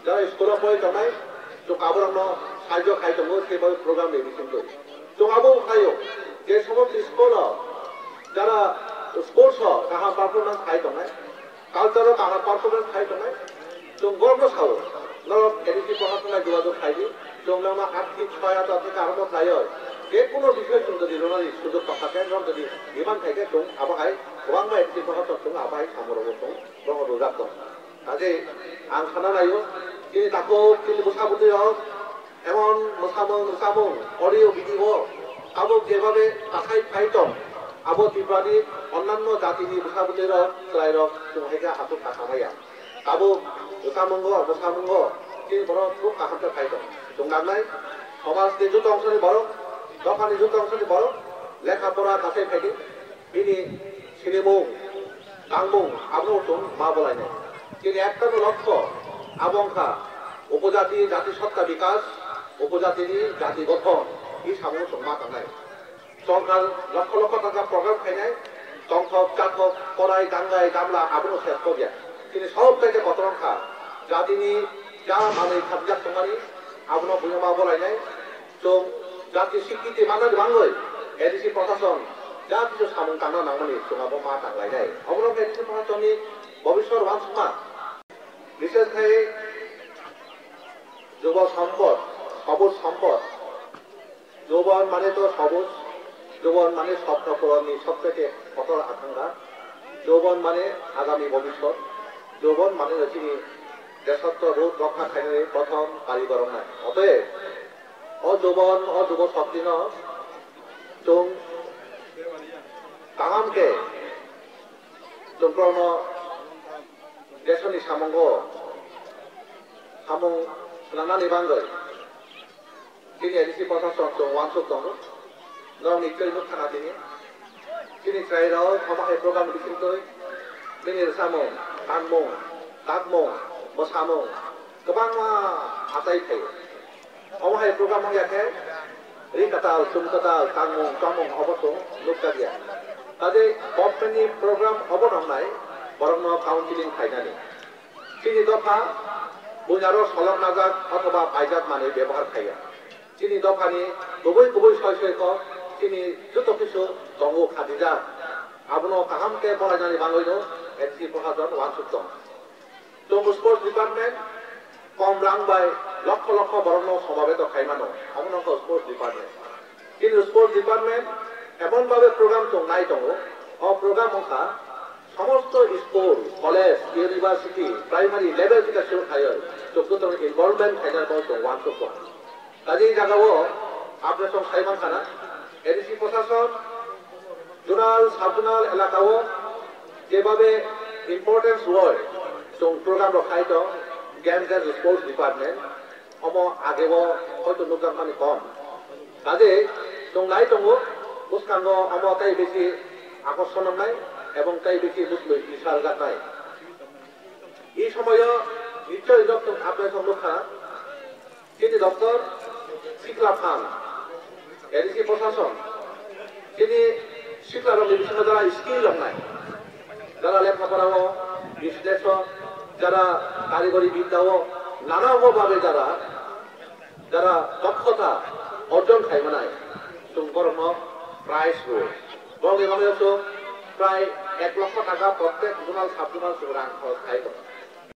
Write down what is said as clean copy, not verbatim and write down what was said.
যারা স্কুলে পড়ে জমায় যোগ আবরণ সাহায্য খাই দङ সেভাবে প্রোগ্রাম এডিশন করি যোগ আবো খাইও যে সমস্ত স্কুল যারা স্পোর্টস কাহা পারফরমেন্স খাই দঙায় কালচার কাহা পারফরমেন্স খাই দঙায় जों গর্ব সাও নরক এডিসি প্রশাসনের যোগাযোগ খাইদি जों নামা আর্থিক সহায়তা থেকে আরম্ভ খাইও যে কোনো বিষয় जों যদি রোনারি সুযোগ থাকে जों যদি বিমান থাকে जों আবাহাই গোबां এডিসি প্রশাসন जों আবাহাই সামরবো जों রঙ রোজাক दं কাজে आं साना नायो दिनै ताखौ दिनै मोसाबोनायाव एमन मोसामों अडियो भिडिअ आबो जेभाবে তাকাই ফাই दं आबो त्रिपुरानि अन्यान्य जातिनि मोसाबोनायाव सोलायरक जों हायगा हातु थाखामाया आबो मोसामोंगो दिनै बर' खुब काहामते फाय दं जों नांनाय समाजनि जुत अंशनि बर' दफानि जुत अंशनि बर' लेखापड़ा गासै फायदि बिनि सिनेमुं गांमुं आबो जों मा बलायनाय दिनै एकटानो लक्ष्य आबंखा उपजाति জাতিসত্তা বিকাশ উপজাতিनि জাতি গঠন এই সামনে সম্মা थांनाय सरकार লক্ষ লক্ষ টাকা প্রোগ্রাম খাইনাय সংখ্যক চাকক পড়াই গাঙ্গাই গামলা আবনো শেষ করিয়া তিনি সব থেকে কতরংখা জাতিनि যা মানে সাবজেক্ট তোমারি আবনো বুঝমা বলাইনাय जों জাতি স্বীকৃতি মানে বাংলাই এডিসি প্রশাসন যা কিছু সামন টানা নামনি जोंहाबो मा थांलायनाय अबनो एडिसि प्रशासननि ভবিষ্যৎ বাঞ্ছনা বিশেষ করে যুব সম্পদ সবুজ সম্পদ যৌবন মানে তো সবুজ যৌবন মানে স্বপ্ন পূরণের সবথেকে কঠোর আকাঙ্ক্ষা যৌবন মানে আগামী ভবিষ্যৎ যৌবন মানে হচ্ছে দেশত্ব রোধ রক্ষা খাইনের প্রথম কারিগর নয় অতএব অযৌবন অযুব শক্তিন जों কাহামকে সম্পূর্ণ देशनि सामंगो सामं लानानै बांगै दिनै एडिसि प्रशासन जों वानसुक दङ नरम निश्चय नुक थाना दिनै ट्राइराव हमाहाय प्रग्राम बिसिंतै दिनै सामं गानमं दागमं मोसामं गोबां हाथाय थायो हमाहाय प्रग्राम याखे रिकाताल सुमकाताल गानमं चामं अबसं नुका गैया काजे गभर्नमेन्टनि प्रग्राम अबनंनाय बरंनो काउन्सिलिं फाइनानि चिनि दफा बुनारो सलम नाजाक अथवा बायजाक माने व्यवहार खाया चिनि दफानि गुबै सयसयको चिनि जुत किसु दंगो खादिजा आबनो काहामके बलायनानै बांगैनो एडिसि प्रशासन वानसुक दं जों स्पोर्ट्स डिपार्टमेन्ट कम रांबाय लक्ष लक्ष बरंनो समावेत खायमानो अमनको स्पोर्ट्स डिपार्टमेन्ट चिनि स्पोर्ट्स डिपार्टमेन्ट एमनभाবে प्रग्राम जों नाय दङ अ प्रग्राम अंखा समस्त school college university primary level থেকে শুরু খায় যোগ্যতম ইনভলভমেন্ট খাইনার পর ওয়ানসুক কাজেই জায়গাও আপনার সঙ্গে সাইমান খানা এডিসি প্রশাসন জোনাল সাবজোনাল এলাকাও যেভাবে ইম্পর্টেন্স ওয়ার্ড जों প্রোগ্রাম রখাই দं গেমস এন্ড স্পোর্টস ডিপার্টমেন্ট অম আগেও হয়তো নুকামানি কম কাজে जों নাই দङ বুসকাঙ্গ অম তাই বেশি আকর্ষণ নাই এবং তাই বেশি বুঝলো বিশাল গাতায় এই সময় নিশ্চয় ডক্টর আপনার সম্মুখা তিনি ডক্টর শিকলা খান এডিসি প্রশাসন তিনি শিকলার বিভিন্ন যারা স্কিল নাই যারা লেখাপড়াও বিশ্লেষণ যারা কারিগরি বিদ্যাও নানাভাবে যারা দক্ষতা অর্জন খাইমানায় সুকর্ম প্রাইস রোল এবং এভাবে প্রায় 1 লক্ষ টাকা প্রত্যেক জোনাল সাবজোনাল রাং খরচ খাই